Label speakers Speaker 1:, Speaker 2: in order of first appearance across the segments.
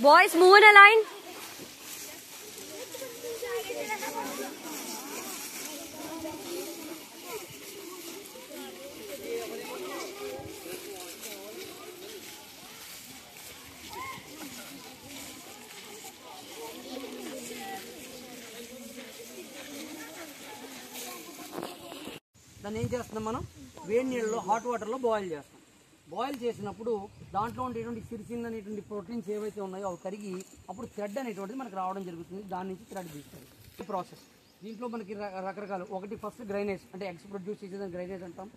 Speaker 1: Boys, move in a line.
Speaker 2: దాన్ని ఏం చేస్తున్నాం మనం వేడి నీళ్ళలో హాట్ వాటర్లో బాయిల్ చేస్తాం. బాయిల్ చేసినప్పుడు దాంట్లో ఉండేటువంటి సిరిసిన్ అనేటువంటి ప్రోటీన్స్ ఏవైతే ఉన్నాయో అవి కరిగి అప్పుడు థ్రెడ్ అనేటువంటిది మనకు రావడం జరుగుతుంది. దాని నుంచి థ్రెడ్ తీస్తుంది. ఈ ప్రాసెస్ దీంట్లో మనకి రకరకాలు. ఒకటి ఫస్ట్ గ్రైనేజ్, అంటే ఎగ్స్ ప్రొడ్యూస్ చేసేదాన్ని గ్రైనేజ్ అంటాం.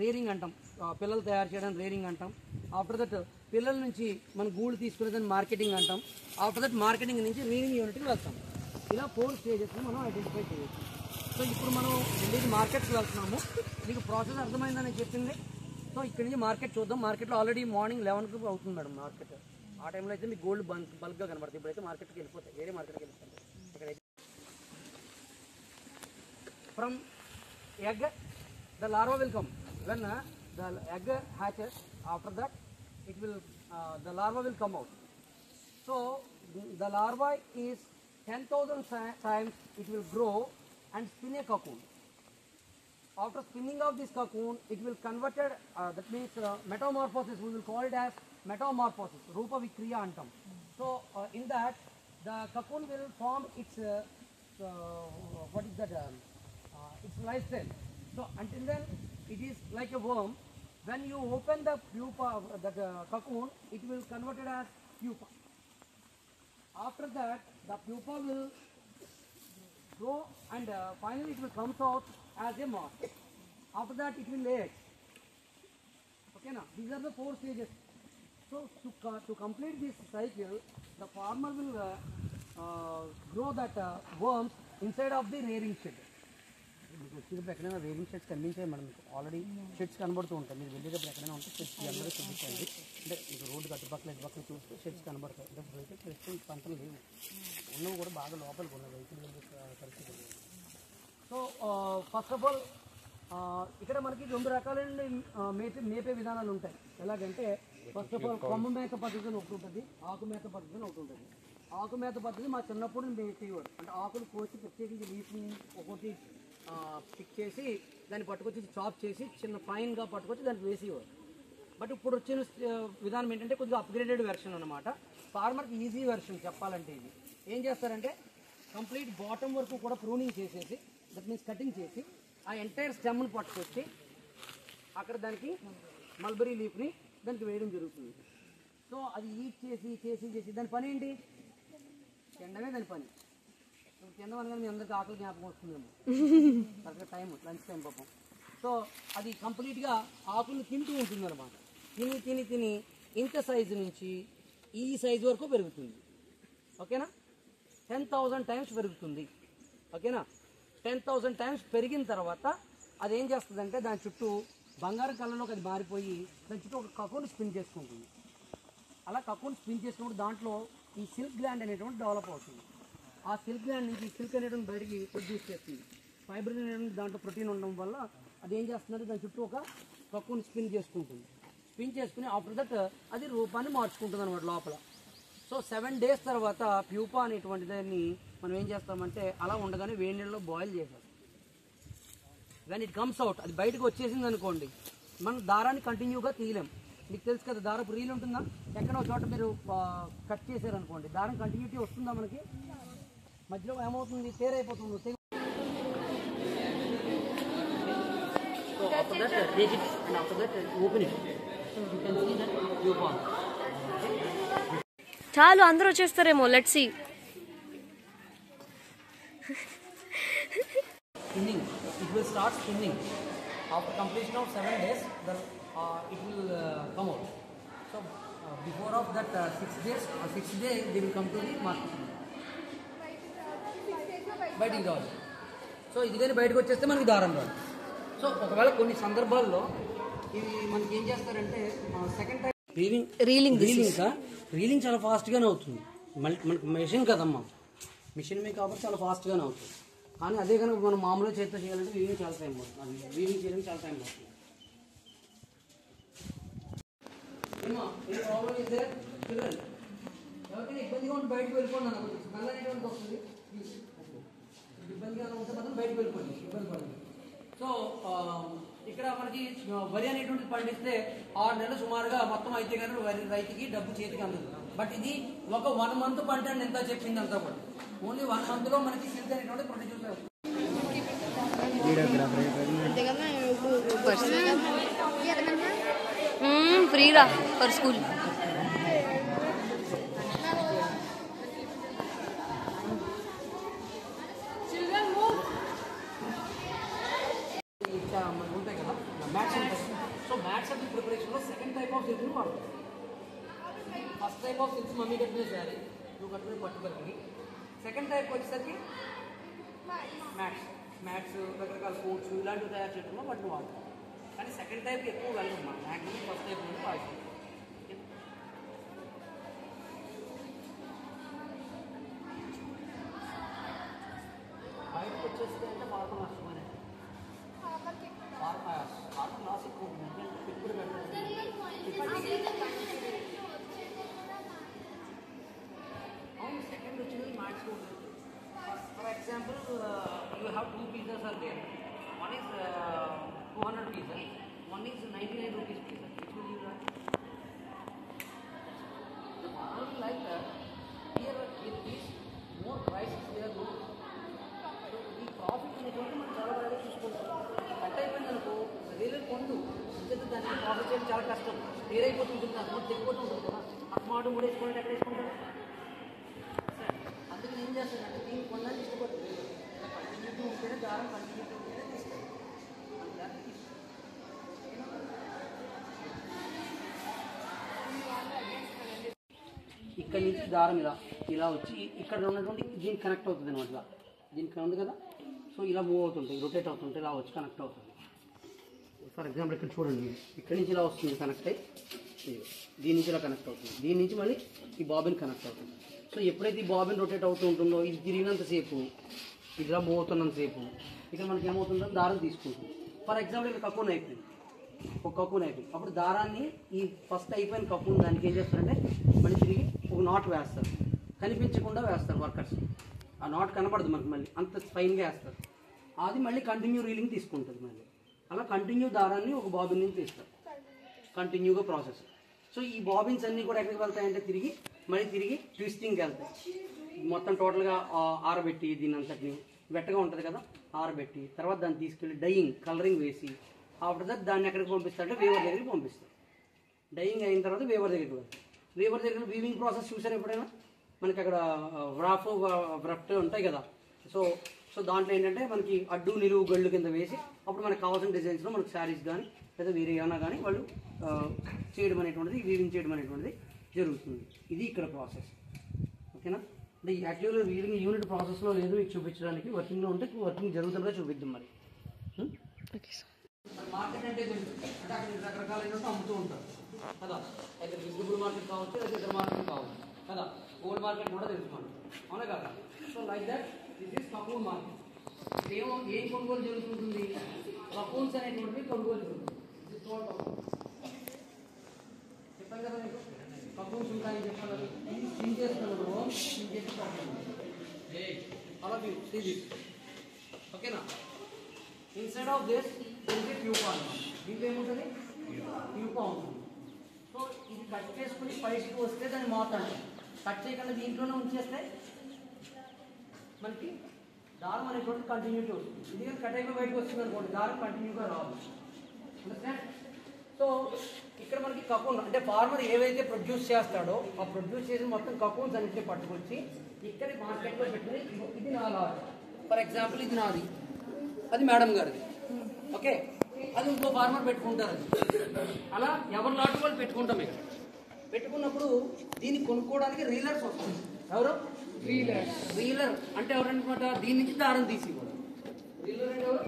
Speaker 2: రేరింగ్ అంటాం, పిల్లలు తయారు చేయడానికి రేరింగ్ అంటాం. ఆఫ్టర్ దట్ పిల్లల నుంచి మన గూళ్ళు తీసుకునేదాన్ని మార్కెటింగ్ అంటాం. ఆఫ్టర్ దట్ మార్కెటింగ్ నుంచి రీనింగ్ యూనిట్కి వెళ్తాం. ఇలా 4 స్టేజెస్ని మనం ఐడెంటిఫై చేయొచ్చు. సో ఇప్పుడు మనం ఢిల్లీ మార్కెట్కి వెళ్తున్నాము. మీకు ప్రాసెస్ అర్థమైందని చెప్పింది. సో ఇక్కడ నుంచి మార్కెట్ చూద్దాం. మార్కెట్లో ఆల్రెడీ మార్నింగ్ 11కి అవుతుంది మేడం మార్కెట్. ఆ టైంలో అయితే మీకు గోల్డ్ బల్క్గా కనబడుతుంది. ఇప్పుడైతే మార్కెట్కి వెళ్ళిపోతాయి, వేరే మార్కెట్కి వెళ్ళిపోతాయి. ఇక్కడైతే from egg the larva will come. When the egg hatches, after that it will the larva will come out. So the larva is 10,000 times it will grow and spin a cocoon. After spinning of this cocoon, it will converted, that means metamorphosis, we will call it as metamorphosis, rupa vikriya antam. So in that the cocoon will form its what is that its lifestyle. So until then it is like a worm. When you open the pupa, that cocoon, it will converted as pupa. After that, the pupa will grow and finally it will come out as a moth. After that, it will lay eggs. Okay, now these are the 4 stages. So to complete this cycle, the farmer will grow that worms inside of the rearing shed. మీకు వచ్చేటప్పుడు ఎక్కడైనా rearing sheds కనిపించాయి madam. మీకు already sheds కనబడుతూ ఉంటాయి. మీరు వెళ్ళేటప్పుడు ఎక్కడైనా ఉంటే షెడ్స్ అందరూ చూపించండి. అంటే మీకు రోడ్డు కట్టుపక్కల ఇటుపక్కల చూస్తే షెడ్స్ కనబడతాయి. అంటే వెహికల్ ప్రస్తుతం పంటలు లేవు, ఉన్నవి కూడా బాగా లోపలికి ఉన్నాయి, వెహికల్ వెళ్ళే పరిస్థితి లేదు. సో ఫస్ట్ ఆఫ్ ఆల్ ఇక్కడ మనకి 2 రకాలైన మేపే విధానాలు ఉంటాయి. ఎలాగంటే ఫస్ట్ ఆఫ్ ఆల్ కొమ్మ మేత పద్ధతి అని ఒకటి ఉంటుంది, ఆకు మేత పద్ధతి అని ఒకటి ఉంటుంది. ఆకు మేత పద్ధతి మా చిన్నప్పుడు మేపేవారు. అంటే ఆకులు కోసి ప్రత్యేకించి లీఫ్ని ఒకటి పిక్ చేసి దాన్ని పట్టుకొచ్చి చాప్ చేసి చిన్న ఫైన్గా పట్టుకొచ్చి దానికి వేసేవారు. బట్ ఇప్పుడు వచ్చిన విధానం ఏంటంటే కొద్దిగా అప్గ్రేడెడ్ వెర్షన్ అనమాట. ఫార్మర్కి ఈజీ వెర్షన్ చెప్పాలంటే ఇది ఏం చేస్తారంటే కంప్లీట్ బాటమ్ వరకు కూడా ప్రూనింగ్ చేసేసి, దట్ మీన్స్ కటింగ్ చేసి ఆ ఎంటైర్ స్టెమ్ని పట్టుకొచ్చి అక్కడ దానికి మల్బరీ లీఫ్ని దానికి వేయడం జరుగుతుంది. సో అది ఈట్ చేసి చేసి చేసి దాని పని ఏంటి? తినడమే దాని పని. తినడం అనగానే మీ అందరికీ ఆకలి జ్ఞాపకం వస్తుందేమో, కరెక్ట్గా టైం లంచ్ టైం పాపం. సో అది కంప్లీట్గా ఆకులు తింటూ ఉంటుంది అనమాట. తిని తిని తిని ఇంత సైజు నుంచి ఈ సైజు వరకు పెరుగుతుంది. ఓకేనా? 10,000 టైమ్స్ పెరుగుతుంది. ఓకేనా? 10,000 టైమ్స్ పెరిగిన తర్వాత అది ఏం చేస్తుందంటే దాని చుట్టూ బంగారం కళ్ళలోకి అది మారిపోయి దాని చుట్టూ ఒక కకోన్ స్పిన్ చేసుకుంటుంది. అలా కకోన్ స్పిన్ చేసుకున్నప్పుడు దాంట్లో ఈ సిల్క్ గ్లాండ్ అనేటువంటి డెవలప్ అవుతుంది. ఆ సిల్క్ గ్లాండ్ నుంచి సిల్క్ అనేటువంటి బయటికి ప్రొడ్యూస్ చేస్తుంది. ఫైబర్ అనేటువంటి దాంట్లో ప్రోటీన్ ఉండడం వల్ల అది ఏం చేస్తుందంటే దాని చుట్టూ ఒక కకోన్ స్పిన్ చేసుకుంటుంది. స్పిన్ చేసుకుని ఆఫ్టర్ దట్ అది రూపాన్ని మార్చుకుంటుంది అనమాట లోపల. సో 7 days తర్వాత ప్యూపా అనేటువంటి దాన్ని మనం ఏం చేస్తామంటే అలా ఉండగానే వేడి నీళ్ళలో బాయిల్ చేస్తాం. వెన్ ఇట్ కమ్స్ అవుట్, అది బయటకు వచ్చేసింది అనుకోండి, మనం దారాన్ని కంటిన్యూగా తీయలేం. మీకు తెలుసు కదా దారపు రీల్ ఉంటుందా? ఎక్కడో చోట మీరు కట్ చేశారనుకోండి, దారం కంటిన్యూటీ వస్తుందా మనకి? మధ్యలో ఏమవుతుంది? తేరైపోతుంది. So after that take it and after that open it. You can see that pupa.
Speaker 1: చాలు అందరూ వచ్చేస్తారేమో. Let's see.
Speaker 2: Spinning, it will start spinning. After completion of 7 days, it will come out. So before of that 6 days, 6th day they will come to the market. బయటికి రావాలి. So ఇది కానీ బయటకు వచ్చేస్తే మనకి దారం రాదు. సో ఒకవేళ కొన్ని సందర్భాల్లో ఇవి మనకి ఏం చేస్తారంటే సెకండ్ టైం రీలింగ్ చాలా ఫాస్ట్గానే అవుతుంది. మనకి మెషిన్ కదమ్మా, మిషన్ మీ కాబట్టి చాలా ఫాస్ట్గానే అవుతుంది. కానీ అదే కనుక మనం మామూలుగా చేతితో చేయాలంటే వీవింగ్ చాలా టైం పడుతుంది. అది వీవింగ్ చేయడానికి చాలా టైం పడుతుంది. ఏ ప్రాబ్లం ఇస్తే చిల్డ్రన్ ఎవరికైనా ఇబ్బందిగా ఉంటే బయటకు వెళ్ళిపోండి అన్న, కొంచెం స్మెల్ అనేటువంటి వస్తుంది, ఇబ్బందిగా ఉంటే మాత్రం బయటకు వెళ్ళిపోండి, ఇబ్బంది పడండి. సో ఇక్కడ మనకి వరి అనేటువంటిది పండిస్తే 6 నెలలు సుమారుగా మొత్తం అయితే కానీ వరి రైతుకి డబ్బు చేతికి అందదు. బట్ ఇది ఒక 1 month పంట అని ఎంత చెప్పింది అంతా కూడా ఓన్లీ 1 month లో మనకి సిల్క్ అనేటువంటి ప్రొడ్యూస్ అవుతుంది.
Speaker 1: ఫ్రీరా ఫర్ స్కూల్.
Speaker 2: మనకు ఉంటాయి కదా మ్యాట్స్ ఉంటాయి. సో మ్యాట్స్ ఆఫ్ ది ప్రిపరేషన్లో సెకండ్ టైప్ ఆఫ్ సిల్క్ని వాడతాం. First type of silks mummy కట్టుకునే శారీ, నువ్వు కట్టుకునే పట్టుబడికి. సెకండ్ టైప్ వచ్చేసరికి మ్యాట్స్ రకరకాల కోట్స్ ఇలాంటివి తయారు చేయడంలో వాటిని వాడతాం. కానీ సెకండ్ టైప్ ఎక్కువ వెళ్ళడం మనం మ్యాక్సిమం ఫస్ట్ టైప్ నుండి వాడతాం. బయటకు వచ్చేస్తే అంటే ఫార్మర్ నష్టమనే ఫార్మర్ లాస్ ఎక్కువ ఉంటుంది, పెట్టుబడి అవును. సెకండ్ వచ్చినది మ్యాట్స్ ఉంటుంది. For example you have 2 pieces are there. One is 200 pieces, one is 99 rupees pieces. Which will you like? The farmer will like that. Here with this more price is there, no. So ఈ profit అనేటువంటి మనం చాలా బాగా చూసుకుంటాం. Cut అయిపోయింది అనుకో రీలర్ కొండు ఇంకేత దానికి profit చేయడం చాలా కష్టం. క్లియర్ అయిపోతుంటుంది, అమౌంట్ తెగిపోతుంటుంది కదా. అమౌంట్ కూడా వేసుకోవాలంటే ఎక్కడ వేసుకుంటారు? అందుకని ఏం చేస్తారంటే దీన్ని కొనడానికి ఇష్టపడుతుంది. కంటిన్యూటీ ఉంటేనే దారం కంటిన్యూటీ ఉంటేనే తీస్తారు. ఇక్కడ నుంచి దారం ఇలా వచ్చి ఇక్కడ ఉన్నటువంటి దీనికి కనెక్ట్ అవుతుంది అనమాట. దీనికి ఉంది కదా, సో ఇలా మూవ్ అవుతుంటాయి, రొటేట్ అవుతుంటే ఇలా వచ్చి కనెక్ట్ అవుతుంది. ఫర్ ఎగ్జాంపుల్ ఇక్కడ చూడండి, ఇక్కడ నుంచి ఇలా వస్తుంది కనెక్ట్ అయ్యి, దీని నుంచి ఇలా కనెక్ట్ అవుతుంది, దీని నుంచి మళ్ళీ ఈ బాబిన్ కనెక్ట్ అవుతుంది. సో ఎప్పుడైతే ఈ బాబిన్ రొటేట్ అవుతూ ఉంటుందో ఇది తిరిగినంతసేపు, ఇది ఇలా మూవ్ అవుతున్నంతసేపు ఇక్కడ మనకి ఏమవుతుందో దారం తీసుకుంటుంది. ఫర్ ఎగ్జాంపుల్ ఇక్కడ కక్కున్ అయిపోయింది, ఒక కక్కున్ అయిపోయింది. అప్పుడు దారాన్ని ఈ ఫస్ట్ అయిపోయిన కక్కున్ దానికి ఏం చేస్తారంటే మళ్ళీ తిరిగి ఒక నాట్ వేస్తారు, కనిపించకుండా వేస్తారు వర్కర్స్. ఆ నాట్ కనపడదు మనకి, మళ్ళీ అంత స్పైన్గా వేస్తారు. అది మళ్ళీ కంటిన్యూ రీలింగ్ తీసుకుంటుంది. మళ్ళీ అలా కంటిన్యూ దారాన్ని ఒక బాబిన్ నుంచి తీస్తారు, కంటిన్యూగా ప్రాసెస్. సో ఈ బాబిన్స్ అన్నీ కూడా ఎక్కడికి వెళ్తాయంటే తిరిగి ట్విస్టింగ్కి వెళ్తాయి. మొత్తం టోటల్గా ఆరబెట్టి దీని అంతటిని వెట్టగా ఉంటుంది కదా, ఆరబెట్టి తర్వాత దాన్ని తీసుకెళ్ళి డైయింగ్ కలరింగ్ వేసి ఆఫ్టర్ దట్ దాన్ని ఎక్కడికి పంపిస్తారంటే వేవర్ దగ్గరికి పంపిస్తారు. డైయింగ్ అయిన తర్వాత వేవర్ దగ్గరికి వెళ్తారు. వేవర్ దగ్గర వీవింగ్ ప్రాసెస్ చూసారు ఎప్పుడైనా? మనకి అక్కడ వ్రఫ్ట్ ఉంటాయి కదా. సో దాంట్లో ఏంటంటే మనకి అడ్డు నిలువు గళ్ళు కింద వేసి అప్పుడు మనకు కావాల్సిన డిజైన్స్లో మనకి శారీస్ కానీ లేదా వేరే ఏమైనా కానీ వాళ్ళు చేయడం అనేటువంటిది, వీవింగ్ చేయడం అనేటువంటిది జరుగుతుంది. ఇది ఇక్కడ ప్రాసెస్. ఓకేనా? అంటే యాక్చువల్గా వీవింగ్ యూనిట్ ప్రాసెస్లో లేదు, మీకు చూపించడానికి వర్కింగ్లో ఉంటే వర్కింగ్ జరుగుతుందో చూపిద్దాం మరి. మార్కెట్ అంటే అక్కడ రకరకాలైన అమ్ముతూ ఉంటారు కదా. అయితే విజిబుల్ మార్కెట్ కావచ్చు, లేదా ఇతర మార్కెట్ కావచ్చు కదా. గోల్డ్ మార్కెట్ కూడా తెలుసు మనకు, అవునా కదా. So like that this is కపూన్ మార్కెట్. ఏం కొనుగోలు జరుగుతుంటుంది? కపూన్స్ అనేటువంటివి కొనుగోలు జరుగుతుంది. చెప్పాను కదా మీకు, కపూన్స్ ఉంటాయని చెప్పాలి. స్టిన్ చేస్తున్నప్పుడు స్టిన్ చేసి అలా ఓకేనా. ఇన్స్టెడ్ ఆఫ్ దిస్ దీనికి ప్యూపా ఉంటుంది. దీంట్లో ఏముంటుంది? ప్యూపా ఉంటుంది. సో ఇది కట్ చేసుకుని పైకి వస్తే దాన్ని మాత్ అంటాం. కట్ చేయకుండా దీంట్లోనే ఉంచేస్తే మనకి దారం అనేటువంటి కంటిన్యూటీ వస్తుంది. ఇది కట్ అయిపోయి బయటకు వస్తుంది అనుకోండి, దారం కంటిన్యూగా రాదు. అండర్స్టాండ్? సో ఇక్కడ మనకి కకూన్ అంటే ఫార్మర్ ఏవైతే ప్రొడ్యూస్ చేస్తాడో ఆ ప్రొడ్యూస్ చేసి మొత్తం కకూన్స్ అన్నింటినీ పట్టుకొచ్చి ఇక్కడ మార్కెట్లో పెట్టుకుని ఇది నా లాట్. ఫర్ ఎగ్జాంపుల్ ఇది నాది, అది మేడం గారిది. ఓకే, అది ఇంకో ఫార్మర్ పెట్టుకుంటారు. అది అలా ఎవరి లాట్ వాళ్ళు పెట్టుకుంటాం. ఇక్కడ పెట్టుకున్నప్పుడు దీన్ని కొనుక్కోవడానికి రీలర్స్ వస్తుంది. ఎవరు? రీలర్ అంటే ఎవరనుకుంటా? దీని నుంచి దారం తీసి కూడా రీలర్ అంటే ఎవరు?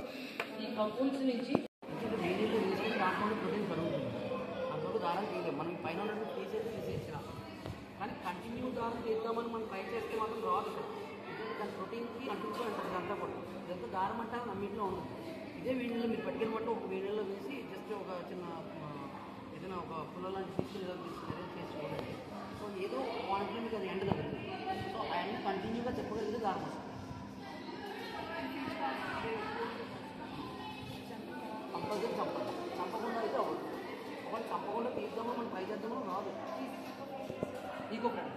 Speaker 2: ఈ కపూన్స్ నుంచి దాంట్లో ప్రోటీన్ జరుగుతుంది. అందులో దారం తీయలేము మనం, పైన తీసేసిన కానీ కంటిన్యూ దారం తీద్దామని మనం ట్రై చేస్తే మాత్రం రాదు. దాని ప్రోటీన్కి అంటుకుంటూ ఉంటుంది ఇదంతా కూడా. ఇదంతా దారం అంటారు అన్నింటిలో ఉంటుంది. ఇదే వేడిలో మీరు పట్టుకెళ్ళమంటే ఒక వేడిలో వేసి జస్ట్ ఒక చిన్న ఏదైనా ఒక పుల్ల లాంటి తీసుకుని అరేంజ్ చేసి చూడండి. సో ఏదో క్వాంటిటీ మీకు అది ఎండ తగ్గుతుంది. సో ఆ ఎండ కంటిన్యూగా చెప్పగలిగితే దారం వస్తుంది. కంపల్సరీ చంపకుండా అయితే అవ్వదు. ఒకటి చంపకుండా తీద్దామో మనం ట్రై చేద్దామో రాదు. ఇంకో ఫ్రెండ్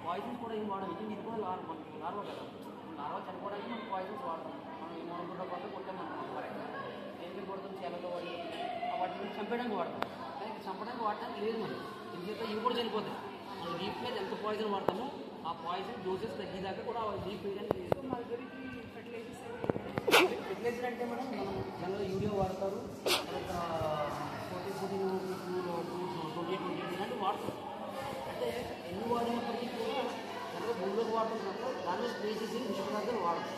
Speaker 2: పాయిజన్స్ కూడా ఏం వాడదు. ఇది కూడా లార్వా కదా. లార్వా చనిపోవడానికి మనం పాయిజన్స్ వాడతాం. మనం ఏమనుకుంటా పడితే కొట్టామనుకుంటాం. కరెక్ట్గా ఏం కొడతాం చీలతో వాడి వాటిని చంపడానికి వాడతాం. కానీ చంపడానికి వాడటానికి లేదు మనం. ఎందుకంటే ఇవి కూడా చనిపోతాయి. మనం డీప్ మీద ఎంత పాయిజన్ వాడతామో ఆ పాయిజన్ డోసెస్ తగ్గిదాకా కూడా డీప్ వేయడానికి లేదు. ఫెర్టిలైజర్ అంటే మనం జనరల్ యూరియా వాడతారు, తర్వాత 14 ఇలాంటివి వాడతారు. అంటే ఎన్ని వాడినప్పటికీ కూడా జనరల్ భూమిలోకి వాడటం తప్ప దాని మీద స్ప్రే చేసి విషపదార్థాలు వాడతాం.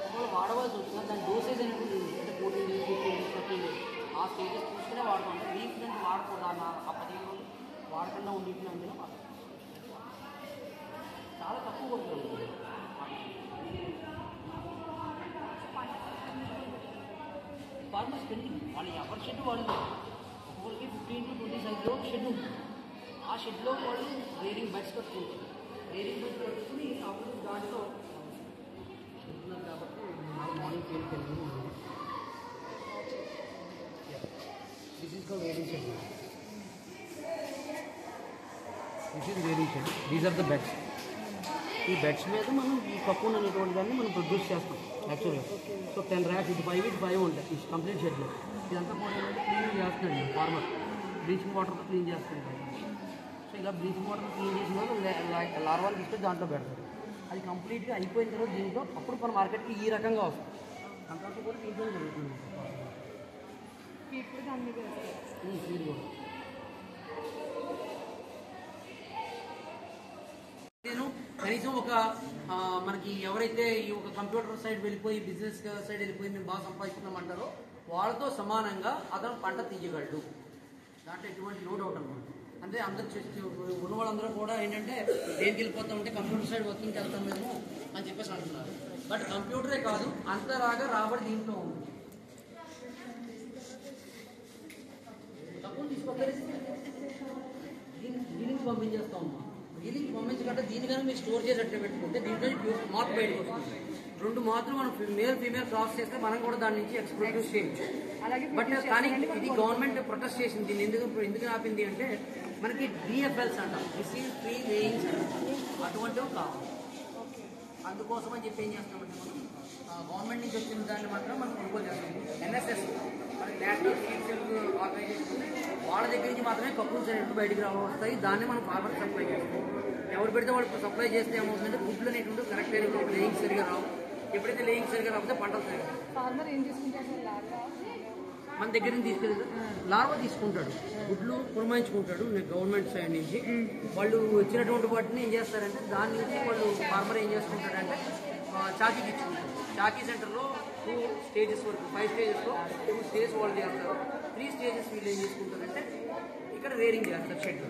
Speaker 2: ఒకవేళ వాడవలసి వచ్చినా దాని డోసేజ్ అనేది ఉంది. అంటే 14 days 15 days 30 days ఆ స్టేజెస్ చూసుకునే వాడతాం. అంటే వీక్ నుంచి వాడకూడదు ఆ 15 రోజులు వాడకుండా ఉండించిన అందులో వాడతాం. చాలా తక్కువ కొడుతుంది. ఫార్మర్ స్పెండింగ్ వాళ్ళు ఎవరి షెడ్ వాళ్ళు ఒక్కొక్కరికి 15 to 20 సైజ్లో షెడ్ ఉంటుంది. ఆ షెడ్లో వాళ్ళు రేరింగ్ బెడ్స్ కట్టుకుంటారు. రేరింగ్ బెడ్స్ కట్టుకుని అప్పుడు దాంట్లో చెప్తున్నారు కాబట్టి మార్నింగ్ ఫీల్కి వెళ్ళి this is called rearing shed. This is rearing shed. These are the beds. ఈ బెడ్స్ మీద మనం ఈ కప్పున్ అనేటువంటి దాన్ని మనం ప్రొడ్యూస్ చేస్తాం యాక్చువల్గా. సో 10 racks ఇది 5 ఉంటాయి ఈ కంప్లీట్ షెడ్లో. ఇదంతా కూడా ఏంటంటే క్లీనింగ్ చేస్తున్నాడు ఫార్మర్. బ్లీచింగ్ వాటర్తో క్లీన్ చేస్తున్నాడు. సో ఇలా బ్లీచింగ్ వాటర్ క్లీన్ చేసిన వాళ్ళు లార్వాలు తీసుకొని దాంట్లో పెడతారు. అది కంప్లీట్గా అయిపోయిన తర్వాత దీంట్లో అప్పుడు మన మార్కెట్కి ఈ రకంగా వస్తుంది. అంతవరకు కూడా దీంట్లో జరుగుతుంది. ఫీడ్ కూడా నేను కనీసం ఒక మనకి ఎవరైతే ఈ ఒక కంప్యూటర్ సైడ్ వెళ్ళిపోయి బిజినెస్ సైడ్ వెళ్ళిపోయి మేము బాగా సంపాదిస్తున్నామంటారో వాళ్ళతో సమానంగా అతను పంట తీయగలడు. దాంట్లో ఎటువంటి నో డౌట్ అనమాట. అంటే అందరు ఉన్న వాళ్ళందరూ కూడా ఏంటంటే దేనికి వెళ్ళిపోతామంటే కంప్యూటర్ సైడ్ వర్కింగ్కి వెళ్తాం మేము అని చెప్పేసి అంటున్నారు. బట్ కంప్యూటరే కాదు అంతలాగా రాబడి దీంట్లో ఉంది. తక్కువ తీసుకోవాలి దీనికి పంపించేస్తా ఉన్నాం. దీనికి పంపించకంటే దీనికన్నా మీరు స్టోర్ చేసేటట్టు పెట్టుకుంటే దీంట్లో మార్క్ బయటకు వస్తుంది. 2 మాత్రం మనం మేల్ ఫీమేల్ క్రాస్ చేస్తే మనం కూడా దాని నుంచి ప్రొడ్యూస్ చేయొచ్చు. బట్ కానీ ఇది గవర్నమెంట్ ప్రొటెస్ట్ చేసింది. దీన్ని ఎందుకు ఆపింది అంటే మనకి డిఎఫ్ఎల్స్ అంటాం, డిసీజ్ ఫ్రీ లేయింగ్స్ అంటాం, అటువంటివి కావాలి. అందుకోసం అని చెప్పి ఏం చేస్తామంటే మనం గవర్నమెంట్ నుంచి వచ్చిన దాన్ని మాత్రం మనం కొనుగోలు చేస్తాం. ఎన్ఎస్ఎస్ మనకి నేషనల్ సీడ్స్ ఆర్గనైజేషన్ వాళ్ళ దగ్గర నుంచి మాత్రమే కప్పుల్స్ అనేవి బయటికి వస్తాయి. దాన్ని మనం ఫార్మర్కి సప్లై చేస్తాం. ఎవరు పెడితే వాళ్ళు సప్లై చేస్తే ఏమవుతుందంటే గుడ్లు అనేటువంటి కరెక్ట్ అయిన లేయింగ్ సరిగా రావు. ఎప్పుడైతే లేయింగ్ సరిగా రాకపోతే పంటలు సరిగా
Speaker 3: ఫార్మర్ ఏం చేసుకుంటారు?
Speaker 2: మన దగ్గర నుంచి తీసుకెళ్తే లార్వా తీసుకుంటాడు, గుడ్లు పురమాయించుకుంటాడు గవర్నమెంట్ సైడ్ నుంచి. వాళ్ళు వచ్చినటువంటి వాటిని ఏం చేస్తారంటే దాని నుంచి వాళ్ళు ఫార్మర్ ఏం చేసుకుంటాడంటే చాకీకి ఇచ్చుకుంటారు. చాకీ సెంటర్లో 2 stages వరకు 5 stagesలో 2 stages వాళ్ళు చేస్తారు. 3 stages వీళ్ళు ఏం చేసుకుంటారంటే ఇక్కడ రేరింగ్ చేస్తారు షెడ్.